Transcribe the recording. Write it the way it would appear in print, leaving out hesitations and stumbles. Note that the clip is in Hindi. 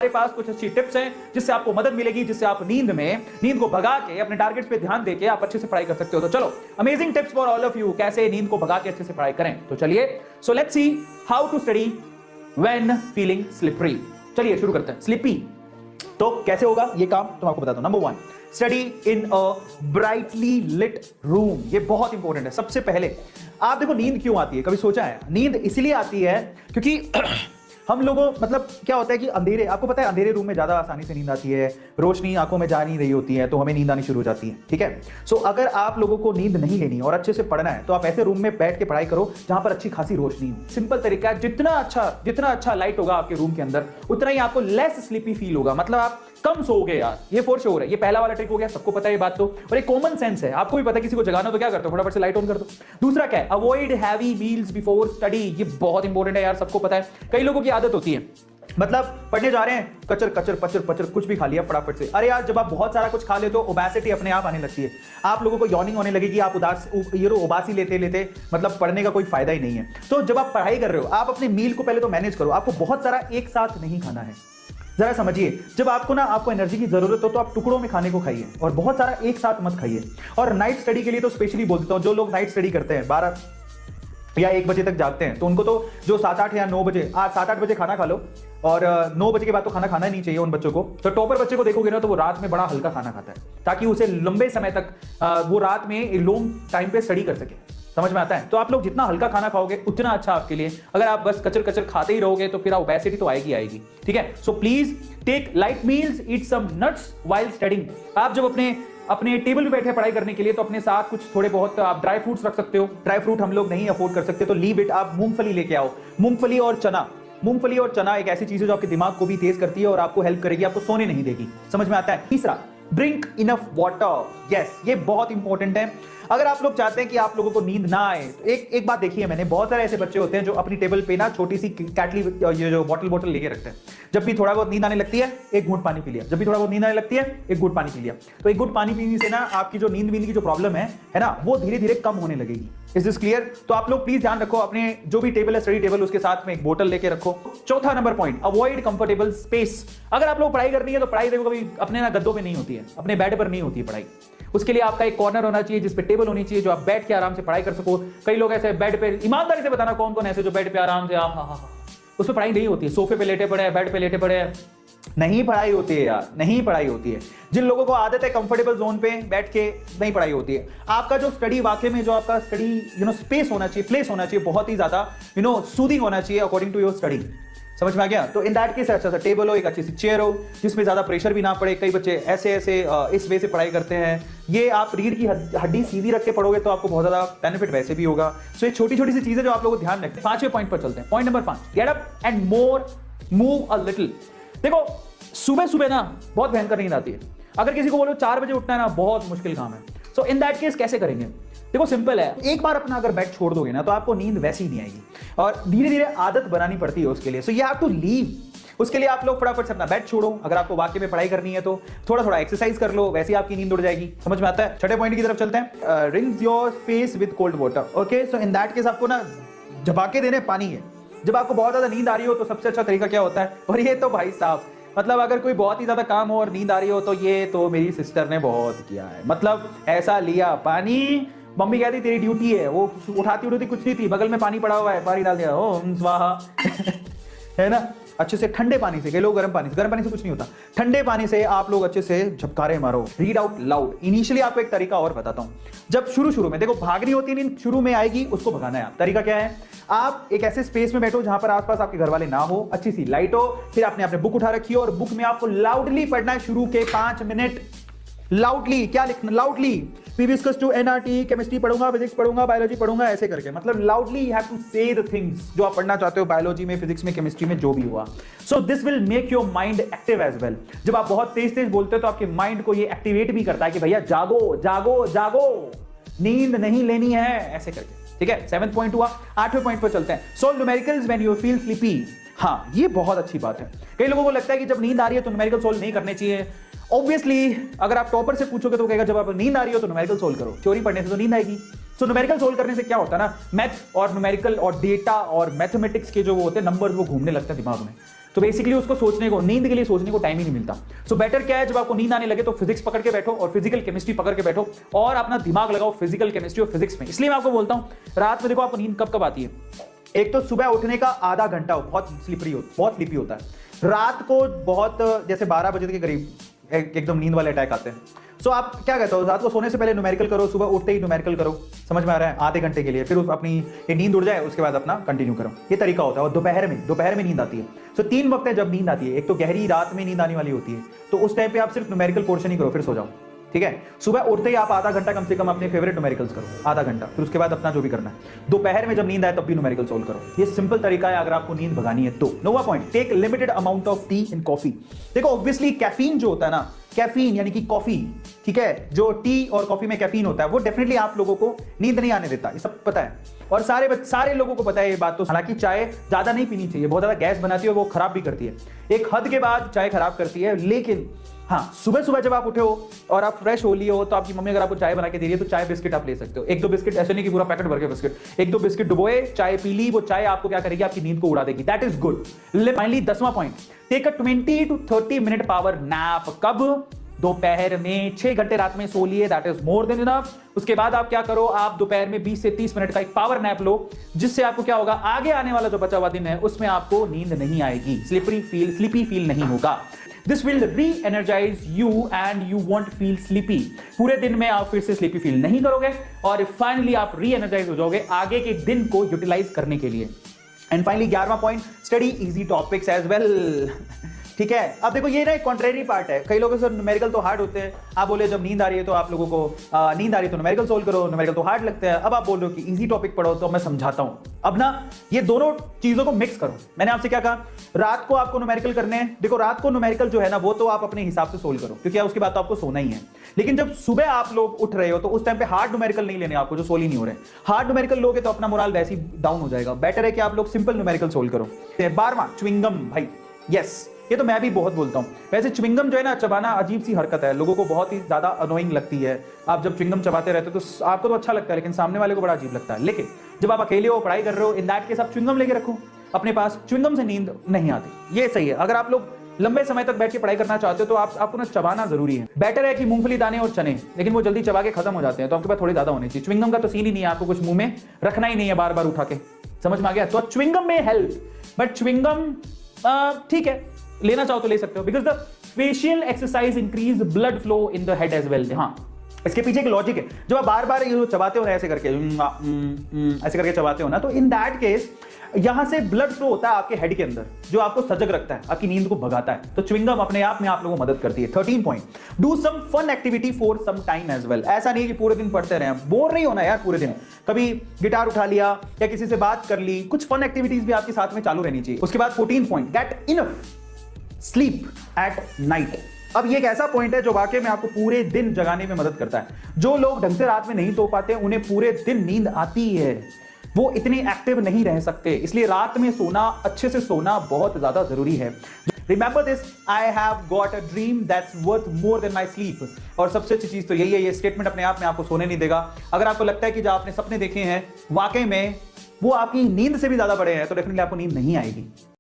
हमारे पास कुछ अच्छी टिप्स हैं जिससे आपको मदद मिलेगी, जिससे आप नींद को भगा के अपने टारगेट्स पे ध्यान देके आप अच्छे से पढ़ाई कर सकते हो। तो चलो, amazing tips for all of you, कैसे नींद को भगा के अच्छे से पढ़ाई करें। तो चलिए, so let's see how to study when feeling slippery. चलिए शुरू करते हैं। स्लिपी तो कैसे होगा ये काम, तो आपको बताता हूं। Number 1, study in a brightly lit room. ये बहुत इंपॉर्टेंट है। सबसे पहले आप देखो, नींद क्यों आती है, कभी सोचा है? नींद इसलिए आती है क्योंकि हम लोगों, मतलब क्या होता है कि अंधेरे, आपको पता है अंधेरे रूम में ज्यादा आसानी से नींद आती है, रोशनी आंखों में जा नहीं रही होती है, तो हमें नींद आनी शुरू हो जाती है। ठीक है, सो अगर आप लोगों को नींद नहीं लेनी और अच्छे से पढ़ना है तो आप ऐसे रूम में बैठ के पढ़ाई करो जहां पर अच्छी खासी रोशनी हो। सिंपल तरीका है, जितना अच्छा लाइट होगा आपके रूम के अंदर, उतना ही आपको लेस स्लीपी फील होगा। मतलब आप कम सोओगे यार, ये फॉर श्योर है। ये पहला वाला ट्रिक हो गया, सबको पता है ये बात तो, और एक कॉमन सेंस है, आपको भी पता है। किसी को जगाना तो क्या करते हो, फटाफट से लाइट ऑन कर दो। दूसरा क्या है, avoid heavy meals before study. ये बहुत इंपॉर्टेंट है यार, सबको पता है। कई लोगों की आदत होती है, मतलब पढ़ने जा रहे हैं, कचर कचर पचर पचर कुछ भी खा लिया फटाफट से। अरे यार, जब आप बहुत सारा कुछ खा लेते हो, ओबेसिटी अपने आप आने लगती है। आप लोगों को यॉर्निंग होने लगेगी, आप उबासी लेते लेते मतलब पढ़ने का कोई फायदा ही नहीं है। तो जब आप पढ़ाई कर रहे हो, आप अपने मील को पहले तो मैनेज करो। आपको बहुत सारा एक साथ नहीं खाना है, जरा समझिए। जब आपको एनर्जी की जरूरत हो तो आप टुकड़ों में खाने को खाइए, और बहुत सारा एक साथ मत खाइए। और नाइट स्टडी के लिए तो स्पेशली बोलता हूं, जो लोग नाइट स्टडी करते हैं 12 या 1 बजे तक जागते हैं, तो उनको तो जो 7-8 या 9 बजे, 7-8 बजे खाना खा लो, और 9 बजे के बाद तो खाना खाना ही नहीं चाहिए उन बच्चों को। तो टॉपर बच्चे को देखोगे ना, तो वो रात में बड़ा हल्का खाना खाता है, ताकि उसे लंबे समय तक वो रात में लॉन्ग टाइम पे स्टडी कर सके। समझ में आता है? तो आप लोग जितना हल्का खाना खाओगे उतना अच्छा आपके लिए। अगर आप बस कचर कचर खाते ही रहोगे तो फिर ओबेसिटी तो आएगी आएगी। ठीक है, so please take light meals, eat some nuts while studying. आप जब अपने टेबल पे बैठे पढ़ाई करने के लिए, तो अपने साथ कुछ थोड़े बहुत आप ड्राई फ्रूट्स रख सकते हो। ड्राई फ्रूट हम लोग नहीं अफोर्ड कर सकते, तो लीव इट। आप मूंगफली लेके आओ। मूंगफली और चना एक ऐसी चीज है जो आपके दिमाग को भी तेज करती है और आपको हेल्प करेगी, आपको सोने नहीं देगी। समझ में आता है? तीसरा, ड्रिंक इनफ वाटर। यस, ये बहुत इंपॉर्टेंट है। अगर आप लोग चाहते हैं कि आप लोगों को नींद ना आए, एक बात देखिए, मैंने बहुत सारे ऐसे बच्चे होते हैं जो अपनी टेबल पे ना छोटी सी कैटली, ये जो बॉटल लेके रखते हैं। जब भी थोड़ा बहुत नींद आने लगती है, एक घूंट पानी पी लिया। जब भी थोड़ा बहुत नींद आने लगती है, एक घूंट पानी पी लिया। तो एक घूंट पानी पीने से ना आपकी जो नींद की जो प्रॉब्लम है ना, वो धीरे धीरे कम होने लगेगी। Is this clear? तो आप लोग प्लीज ध्यान रखो, अपने जो भी टेबल है, स्टडी टेबल, उसके साथ में एक बोतल लेके रखो। चौथा number point, avoid comfortable space. अगर आप लोग पढ़ाई करनी है तो पढ़ाई देखो कभी अपने ना गद्दों पे नहीं होती है, अपने बेड पर नहीं होती है पढ़ाई। उसके लिए आपका एक कॉर्नर होना चाहिए जिसपे टेबल होनी चाहिए, जो आप बैठ के आराम से पढ़ाई कर सको। कई लोग ऐसे बेड पे, ईमानदारी से बताना कौन कौन ऐसे जो बेड पे आराम से उस पर पढ़ाई नहीं होती है, सोफे पे लेटे पड़े हैं, बेड पे लेटे पड़े हैं, नहीं पढ़ाई होती है यार, नहीं पढ़ाई होती है। जिन लोगों को आदत है कंफर्टेबल जोन पे बैठ के, नहीं पढ़ाई होती है। आपका जो स्टडी, वाकई में जो आपका स्टडी स्पेस होना चाहिए, प्लेस होना चाहिए, बहुत ही ज्यादा सूदिंग होना चाहिए अकॉर्डिंग टू योर स्टडी। समझ में आ गया? तो इन दैट केस अच्छा सा टेबल हो, एक अच्छी सी चेयर हो जिसमें ज्यादा प्रेशर भी ना पड़े। कई बच्चे ऐसे इस वे से पढ़ाई करते हैं। ये आप रीढ़ की हड्डी सीधी रख के पढ़ोगे तो आपको बहुत ज्यादा बेनिफिट वैसे भी होगा। सो ये छोटी छोटी सी चीजें जो आप लोगों को ध्यान रखते हैं। 5वें पॉइंट पर चलते हैं। Point number 5, get up and move a little. देखो, सुबह सुबह ना बहुत भयंकर नींद आती है। अगर किसी को बोलो 4 बजे उठना है ना, बहुत मुश्किल काम है। सो इन दैट केस कैसे करेंगे? देखो, सिंपल है। एक बार अपना अगर बेड छोड़ दोगे ना, तो आपको नींद वैसी ही नहीं आएगी, और धीरे धीरे आदत बनानी पड़ती है उसके लिए। So you have to leave. उसके लिए आप लोग फटाफट से अपना बेड छोड़ो। अगर आपको वाकई में पढ़ाई करनी है तो थोड़ा थोड़ा एक्सरसाइज कर लो, वैसे ही आपकी नींद उड़ जाएगी। समझ में आता है? 6ठे पॉइंट की तरफ चलते हैं। Rinse your face with cold water. Okay, so in that case आपको ना झपाके देने पानी है। जब आपको बहुत ज्यादा नींद आ रही हो तो सबसे अच्छा तरीका क्या होता है? और ये तो भाई साहब, मतलब अगर कोई बहुत ही ज्यादा काम हो और नींद आ रही हो, तो ये तो मेरी सिस्टर ने बहुत किया है। मतलब ऐसा लिया पानी, मम्मी कहती तेरी ड्यूटी है, वो उठाती कुछ नहीं थी, बगल में पानी पड़ा हुआ है, पानी डाल दिया, ओम स्वाहा है ना। अच्छे से ठंडे पानी से, कई लोग गर्म पानी से कुछ नहीं होता, ठंडे पानी से आप लोग अच्छे से झपकारे मारो। Read out loud. इनिशियली आपको एक तरीका और बताता हूं। जब शुरू में देखो भागनी होती है, नींद शुरू में आएगी, उसको भगाना है। तरीका क्या है? आप एक ऐसे स्पेस में बैठो जहां पर आसपास आपके घर वाले ना हो, अच्छी सी लाइट हो, फिर आपने अपने बुक उठा रखी हो, और बुक में आपको लाउडली पढ़ना है। शुरू के 5 मिनट लाउडली। क्या लिखना? Loudly previous to NRT, chemistry पढ़ूंगा, फिजिक्स पढ़ूंगा, बायोलॉजी पढ़ूंगा, ऐसे करके। मतलब loudly you have to say the things जो आप पढ़ना चाहते हो, बायोलॉजी में, फिजिक्स में, केमिस्ट्री में, जो भी हुआ। So this will make your mind active as well. जब आप बहुत तेज तेज बोलते हो तो आपके माइंड को ये एक्टिवेट भी करता है कि भैया जागो जागो जागो, नींद नहीं लेनी है, ऐसे करके। ठीक है, 7th पॉइंट हुआ। 8वें पॉइंट पर चलते हैं। Solve numericals when you feel sleepy. हाँ, ये बहुत अच्छी बात है। कई लोगों को लगता है कि जब नींद आ रही है तो न्यूमेरिकल सॉल्व नहीं करने चाहिए। ऑब्वियसली अगर आप टॉपर से पूछोगे तो कहेगा जब आप नींद आ रही हो तो न्यूमेरिकल सोल्व करो, थ्योरी पढ़ने से तो नींद आएगी। सो न्यूमेरिकल सोल्व करने से क्या होता है ना, मैथ और न्यूमेरिकल और डेटा और मैथमेटिक्स के जो वो होते हैं नंबर्स, वो घूमने लगते हैं दिमाग में। तो बेसिकली उसको सोचने को, नींद के लिए सोचने को टाइम ही नहीं मिलता। सो बेटर क्या है, जब आपको नींद आने लगे तो फिजिक्स पकड़ के बैठो और फिजिकल केमिस्ट्री पकड़ के बैठो और अपना दिमाग लगाओ फिजिकल केमिस्ट्री और फिजिक्स में। इसलिए मैं आपको बोलता हूं रात में देखो आपको नींद कब कब आती है। एक तो सुबह उठने का आधा घंटा बहुत स्लीपी होता है। रात को बहुत जैसे 12 बजे के करीब एकदम नींद वाले अटैक आते हैं। सो आप क्या कहते हो, रात को सोने से पहले न्यूमेरिकल करो, सुबह उठते ही न्यूमेरिकल करो, समझ में आ रहा है, आधे घंटे के लिए, फिर अपनी ये नींद उड़ जाए उसके बाद अपना कंटिन्यू करो। ये तरीका होता है। और दोपहर में नींद आती है। सो 3 वक्त है जब नींद आती है। एक तो गहरी रात में नींद आने वाली होती है, तो उस टाइम पे आप सिर्फ न्यूमेरिकल पोर्शन ही करो, फिर सो जाओ, ठीक है। सुबह उठते ही आप आधा घंटा कम से कम अपने फेवरेट न्यूमेरिकल्स करो, आधा घंटा, फिर उसके बाद अपना जो भी करना है। दोपहर में जब नींद आए तब भी न्यूमेरिकल सोल्व करो। ये सिंपल तरीका है अगर आपको नींद भगानी है तो। नोवा point, take limited amount of tea in coffee. देखो ऑब्वियसली कैफीन जो होता है ना, कैफीन यानी कि कॉफी, ठीक है, जो टी और कॉफी में कैफीन होता है वो डेफिनेटली आप लोगों को नींद नहीं आने देता, ये सब पता है और सारे लोगों को पता है ये बात। तो हालांकि चाय ज्यादा नहीं पीनी चाहिए, बहुत ज्यादा गैस बनाती है, वो खराब भी करती है, एक हद के बाद चाय खराब करती है। लेकिन हाँ, सुबह सुबह जब आप उठे हो और आप फ्रेश हो लिए हो तो आपकी मम्मी अगर आपको चाय बना के दे रही है तो चाय बिस्किट आप ले सकते हो। 1-2 बिस्किट, ऐसे नहीं कि पूरा पैकेट भर के बिस्किट, 1-2 बिस्किट डुबोए, चाय पी ली, वो चाय आपको क्या करेगी, आपकी नींद को उड़ा देगी। That is good. फाइनली 10वां point, take a 20 to 30 minute power nap. कब? दोपहर में। 6 घंटे रात में सो लिए, that is more than enough. उसके बाद आप क्या करो, आप दोपहर में 20 से 30 मिनट का एक पावर नैप लो, जिससे आपको क्या होगा, आगे आने वाला जो बचा हुआ दिन है उसमें आपको नींद नहीं आएगी, स्लीपी फील नहीं होगा। This will re-energize you and you won't feel sleepy। पूरे दिन में आप फिर से स्लीपी फील नहीं करोगे और फाइनली आप री-एनर्जाइज हो जाओगे आगे के दिन को यूटिलाइज करने के लिए। एंड फाइनली 11वां point, study easy topics as well. ठीक है, अब देखो ये ना एक कॉन्ट्रेरी पार्ट है। कई लोगों से न्यूमेरिकल तो हार्ड होते हैं, आप बोले जब नींद आ रही है तो आप लोगों को नींद आ रही है तो न्यूमेरिकल सोल्व करो, न्यूमेरिकल तो हार्ड लगते हैं। अब आप बोल रहे हो कि इजी टॉपिक पढ़ो, तो मैं समझाता हूं। अब ना ये दोनों चीजों को मिक्स करो। मैंने आपसे क्या कहा, रात को आपको न्यूमेरिकल करने हैं। देखो रात को न्यूमेरिकल जो है ना वो तो आप अपने हिसाब से सोल्व करो, क्योंकि उसके बाद तो आपको सोना ही है। लेकिन जब सुबह आप लोग उठ रहे हो तो उस टाइम पे हार्ड न्यूमेरिकल नहीं लेने आपको, जो सोल ही नहीं हो रहे। हार्ड न्यूमेरिकल लोगे तो अपना मोरल वैसे ही डाउन हो जाएगा। बेटर है कि आप लोग सिंपल न्यूमेरिकल सोल्व करो। 12वां, च्युइंगम। भाई यस, ये तो मैं भी बहुत बोलता हूं। वैसे च्युइंगम जो है ना, चबाना अजीब सी हरकत है, लोगों को बहुत ही ज्यादा अनोइंग लगती है। आप जब च्युइंगम चबाते रहते हो तो आपको तो अच्छा लगता है, लेकिन सामने वाले को बड़ा अजीब लगता है। लेकिन जब आप अकेले हो, पढ़ाई कर रहे हो, इन दैट केस आप च्युइंगम लेके रखो अपने पास। च्युइंगम से नींद नहीं आती, ये सही है। अगर आप लोग लंबे समय तक बैठ के पढ़ाई करना चाहते हो तो आपको ना चबाना जरूरी है। बेटर है कि मूंगफली, दाने और चने, लेकिन वो जल्दी चबा के खत्म हो जाते हैं, तो आपके पास थोड़े ज्यादा होने चाहिए। च्युइंगम का तो सीन ही नहीं है, आपको कुछ मुंह में रखना ही नहीं है बार बार उठा के, समझ में आ गया। तो च्युइंगम में हेल्प, बट च्युइंगम ठीक है, लेना चाहो तो ले सकते हो, because the facial exercise increase blood flow in the head as well. हाँ, इसके पीछे एक लॉजिक है। जब आप बार बार ये चबाते हो ना, ऐसे करके चबाते हो ना, तो इन दैट केस यहां से ब्लड फ्लो होता है आपके हेड के अंदर, जो आपको सजग रखता है, आपकी नींद को भगाता है। तो च्युइंगम अपने आप में आप लोगों को मदद करती है। 13 point, do some fun activity for some time as well. ऐसा नहीं कि पूरे दिन पढ़ते रहे, बोर नहीं होना यार पूरे दिन। कभी गिटार उठा लिया या किसी से बात कर ली, कुछ फन एक्टिविटीज भी आपके साथ में चालू रहनी चाहिए। उसके बाद 14 point, get enough sleep at night. अब ये एक ऐसा पॉइंट है जो वाकई में आपको पूरे दिन जगाने में मदद करता है। जो लोग ढंग से रात में नहीं सो पाते, उन्हें पूरे दिन नींद आती है, वो इतने एक्टिव नहीं रह सकते। इसलिए रात में सोना, अच्छे से सोना बहुत ज्यादा जरूरी है। Remember this, I have got a dream that's worth more than my sleep। और सबसे अच्छी चीज तो यही है, ये स्टेटमेंट अपने आप में आपको सोने नहीं देगा। अगर आपको लगता है कि जो आपने सपने देखे हैं वाकई में वो आपकी नींद से भी ज्यादा बड़े हैं, तो डेफिनेटली आपको नींद नहीं आएगी।